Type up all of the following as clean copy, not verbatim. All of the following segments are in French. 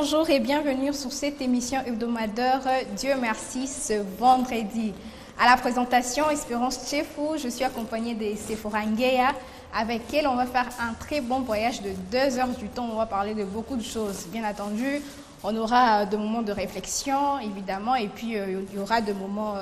bonjour et bienvenue sur cette émission hebdomadaire Dieu merci ce vendredi. À la présentation Espérance Tchefou, je suis accompagnée de Sephora Ngueya, avec elle on va faire un très bon voyage de 2 heures du temps. On va parler de beaucoup de choses, bien entendu. On aura des moments de réflexion, évidemment, et puis il y aura des moments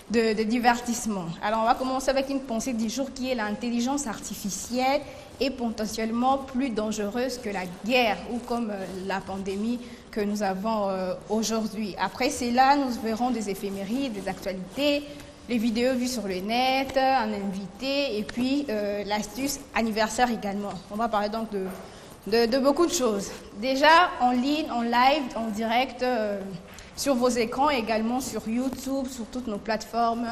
de divertissement. Alors, on va commencer avec une pensée du jour qui est l'intelligence artificielle est potentiellement plus dangereuse que la guerre ou comme la pandémie que nous avons aujourd'hui. Après cela, nous verrons des éphémérides, des actualités, les vidéos vues sur le net, un invité et puis l'astuce anniversaire également. On va parler donc de beaucoup de choses. Déjà en ligne, en live, en direct, sur vos écrans, également sur YouTube, sur toutes nos plateformes,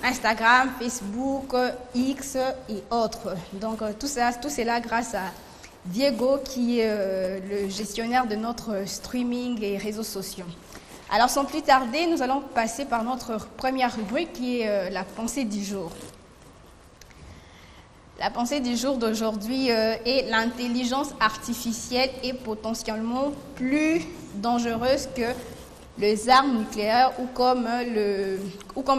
Instagram, Facebook, X et autres. Donc tout cela grâce à Diego qui est le gestionnaire de notre streaming et réseaux sociaux. Alors sans plus tarder, nous allons passer par notre première rubrique qui est la pensée du jour. La pensée du jour d'aujourd'hui est l'intelligence artificielle est potentiellement plus dangereuse que les armes nucléaires ou comme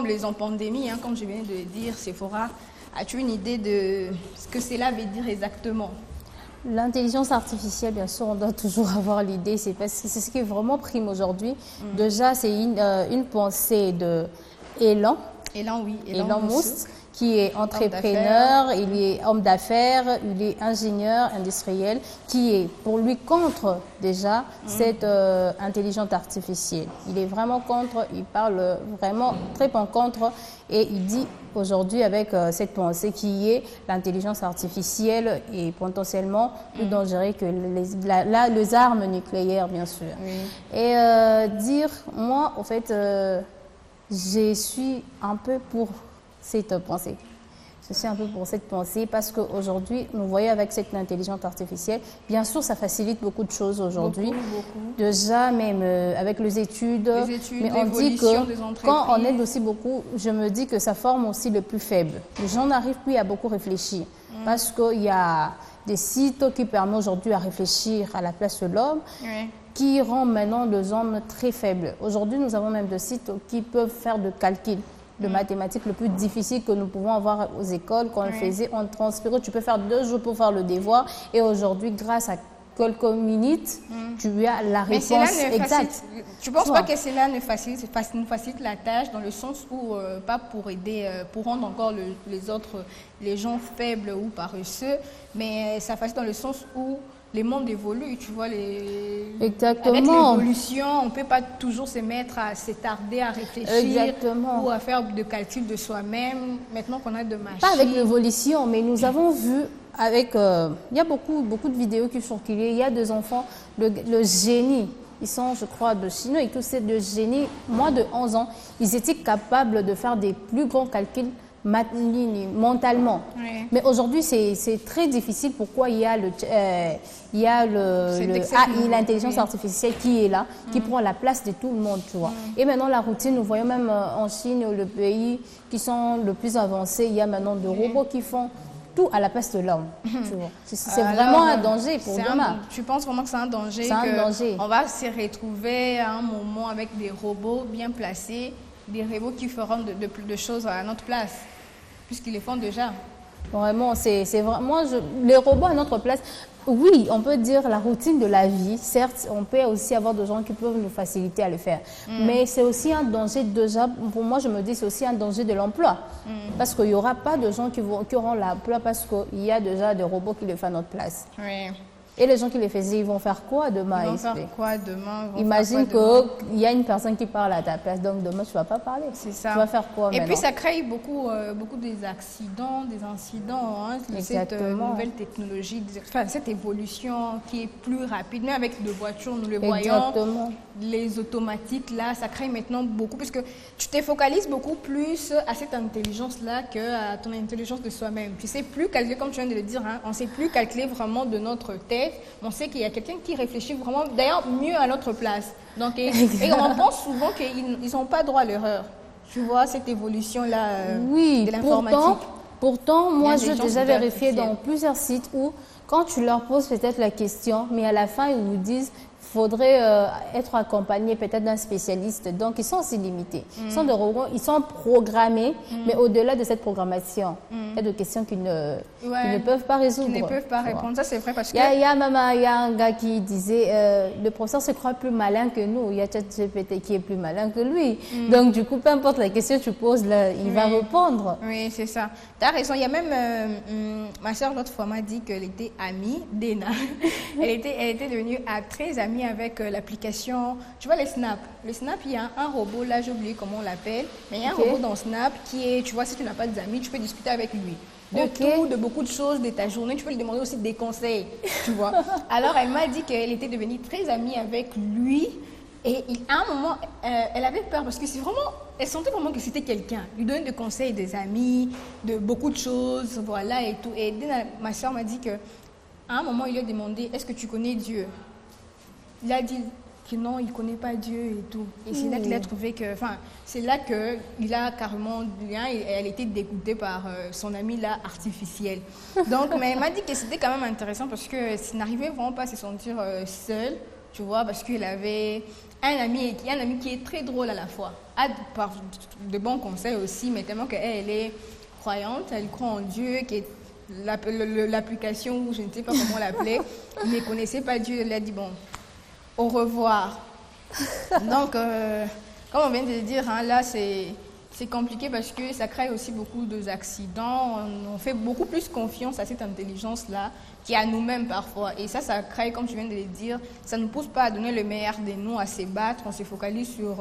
les pandémies, comme je viens de le dire. Sephora, as-tu une idée de ce que cela veut dire exactement? L'intelligence artificielle, bien sûr, on doit toujours avoir l'idée, c'est parce que c'est ce qui est vraiment prime aujourd'hui. Déjà, c'est une pensée de Elon Musk, qui est entrepreneur, il est homme d'affaires, il est ingénieur industriel, qui est pour lui contre déjà cette intelligence artificielle. Il est vraiment contre, il parle vraiment très en contre et il dit aujourd'hui avec cette pensée qui est l'intelligence artificielle est potentiellement plus dangereuse que les armes nucléaires, bien sûr. Et moi, en fait, je suis un peu pour cette pensée. Je suis un peu pour cette pensée parce qu'aujourd'hui, nous voyons avec cette intelligence artificielle, bien sûr, ça facilite beaucoup de choses aujourd'hui. Déjà, même avec les études, mais on dit que quand on aide aussi beaucoup, je me dis que ça forme aussi le plus faible. Les gens n'arrivent plus à beaucoup réfléchir parce qu'il y a des sites qui permettent aujourd'hui à réfléchir à la place de l'homme. Qui rend maintenant les hommes très faibles. Aujourd'hui, nous avons même des sites qui peuvent faire de calculs, de mathématiques le plus difficile que nous pouvons avoir aux écoles. Quand on faisait, on transpirait, tu peux faire 2 jours pour faire le devoir. Et aujourd'hui, grâce à quelques minutes, tu as la réponse exacte. Tu ne penses pas que cela nous facilite la tâche dans le sens où, pas pour aider, pour rendre encore les gens faibles ou paresseux, mais ça facilite dans le sens où les mondes évoluent, tu vois, Exactement. Avec l'évolution, on ne peut pas toujours se mettre à s'attarder, à réfléchir ou à faire de calculs de soi-même, maintenant qu'on a de machines. Pas avec l'évolution, mais nous avons vu avec... il y a beaucoup de vidéos qui sont circulées, il y a des enfants, le génie, ils sont, je crois, de Chine, et tous ces deux génies, moins de 11 ans, ils étaient capables de faire des plus grands calculs mentalement. Mais aujourd'hui, c'est très difficile. Pourquoi il y a l'intelligence artificielle qui est là, qui prend la place de tout le monde, tu vois. Et maintenant, la routine, nous voyons même en Chine, le pays qui sont le plus avancés, il y a maintenant des robots qui font tout à la place de l'homme. C'est vraiment un danger pour demain. Tu penses vraiment que c'est un danger? C'est un danger. On va se retrouver à un moment avec des robots bien placés, des robots qui feront de choses à notre place, puisqu'ils les font déjà. Vraiment, c'est vraiment les robots à notre place. Oui, on peut dire la routine de la vie. Certes, on peut aussi avoir des gens qui peuvent nous faciliter à le faire. Mais c'est aussi un danger déjà, pour moi, je me dis, c'est aussi un danger de l'emploi. Parce qu'il n'y aura pas de gens qui auront l'emploi parce qu'il y a déjà des robots qui le font à notre place. Et les gens qui les faisaient, ils vont faire quoi demain? Ils vont faire quoi demain? Imagine qu'il y a une personne qui parle à ta place, donc demain, tu ne vas pas parler. C'est ça. Tu vas faire quoi maintenant? Et puis, ça crée beaucoup des accidents, des incidents. Cette nouvelle technologie, cette évolution qui est plus rapide. Même avec les voitures, nous le voyons. Les automatiques, là, ça crée maintenant beaucoup. Puisque tu te focalises beaucoup plus à cette intelligence-là qu'à ton intelligence de soi-même. Tu ne sais plus calculer, comme tu viens de le dire, on ne sait plus calculer vraiment de notre tête. On sait qu'il y a quelqu'un qui réfléchit vraiment, d'ailleurs, mieux à notre place. Donc, et on pense souvent qu'ils n'ont pas droit à l'erreur. Tu vois, cette évolution-là de l'informatique. Pourtant, moi, j'ai déjà vérifié dans plusieurs sites où, quand tu leur poses peut-être la question, mais à la fin, ils vous disent, faudrait être accompagné peut-être d'un spécialiste. Donc, ils sont aussi limités. Ils sont programmés, mais au-delà de cette programmation, il y a des questions qu'ils ne peuvent pas résoudre. Ils ne peuvent pas répondre. Ça, c'est vrai parce que... Il y a un gars qui disait, le professeur se croit plus malin que nous. Il y a ChatGPT qui est plus malin que lui. Donc, du coup, peu importe la question que tu poses, là, il va répondre. Oui, c'est ça. Tu as raison. Il y a même... ma soeur, l'autre fois, m'a dit qu'elle était amie d'Ena. elle était devenue très amie avec l'application, tu vois les Snap. Le Snap, il y a un robot, là j'ai oublié comment on l'appelle, mais il y a un robot dans Snap qui est, tu vois, si tu n'as pas d'amis, tu peux discuter avec lui. De tout, de beaucoup de choses, de ta journée, tu peux lui demander aussi des conseils, tu vois. Alors elle m'a dit qu'elle était devenue très amie avec lui et à un moment, elle avait peur parce que c'est vraiment, elle sentait vraiment que c'était quelqu'un. Lui donner des conseils, des amis, de beaucoup de choses, voilà et tout. Et ma soeur m'a dit que à un moment, il lui a demandé, est-ce que tu connais Dieu? Il a dit que non, il ne connaît pas Dieu et tout. Et c'est là qu'il a trouvé que... Enfin, c'est là qu'il a carrément... Elle était dégoûtée par son ami là, artificiel. Donc, mais elle m'a dit que c'était quand même intéressant parce que ça n'arrivait vraiment pas à se sentir seule, tu vois, parce qu'il avait un ami qui est très drôle à la fois. A de bons conseils aussi, mais tellement qu'elle est croyante, elle croit en Dieu, qui est l'application, ou je ne sais pas comment l'appeler, il ne connaissait pas Dieu, elle a dit bon, au revoir. Donc, comme on vient de le dire, hein, là c'est compliqué parce que ça crée aussi beaucoup d'accidents, on fait beaucoup plus confiance à cette intelligence-là qu'à nous-mêmes parfois. Et ça crée, comme tu viens de le dire, ça ne nous pousse pas à donner le meilleur de nous, à se battre, on se focalise sur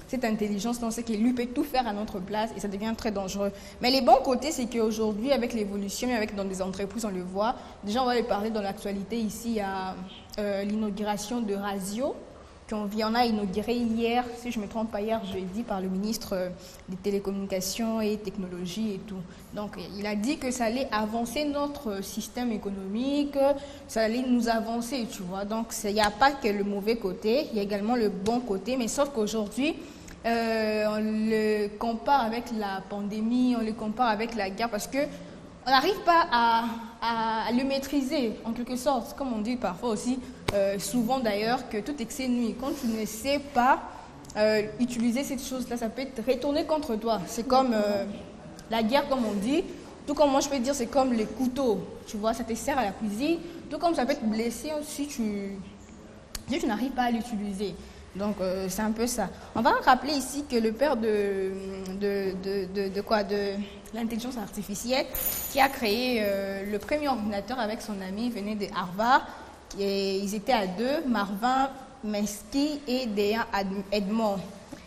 cette intelligence, on sait qu'il lui peut tout faire à notre place et ça devient très dangereux. Mais les bons côtés, c'est qu'aujourd'hui, avec l'évolution, dans des entreprises, on le voit, déjà on va les parler dans l'actualité ici, il y a l'inauguration de Razio, qu'on a inauguré hier, si je ne me trompe pas, hier jeudi, par le ministre des Télécommunications et Technologies et tout. Donc, il a dit que ça allait avancer notre système économique, ça allait nous avancer, tu vois. Donc, il n'y a pas que le mauvais côté, il y a également le bon côté, mais sauf qu'aujourd'hui, on le compare avec la pandémie, on le compare avec la guerre, parce que on n'arrive pas à le maîtriser, en quelque sorte. Comme on dit parfois aussi, souvent d'ailleurs, que tout excès nuit. Quand tu ne sais pas utiliser cette chose-là, ça peut être retourné contre toi. C'est comme la guerre, comme on dit. Tout comme moi, je peux dire, c'est comme les couteaux. Tu vois, ça te sert à la cuisine. Tout comme ça peut te blesser si tu n'arrives pas à l'utiliser. Donc, c'est un peu ça. On va rappeler ici que le père de l'intelligence artificielle qui a créé le premier ordinateur avec son ami, venait de Harvard. Et ils étaient à deux, Marvin Minsky et Dean Edmond.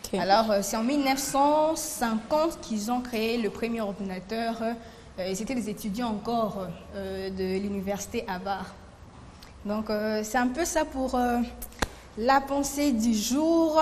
Okay. Alors, c'est en 1950 qu'ils ont créé le premier ordinateur. Ils étaient des étudiants encore de l'université Harvard. Donc, c'est un peu ça pour la pensée du jour.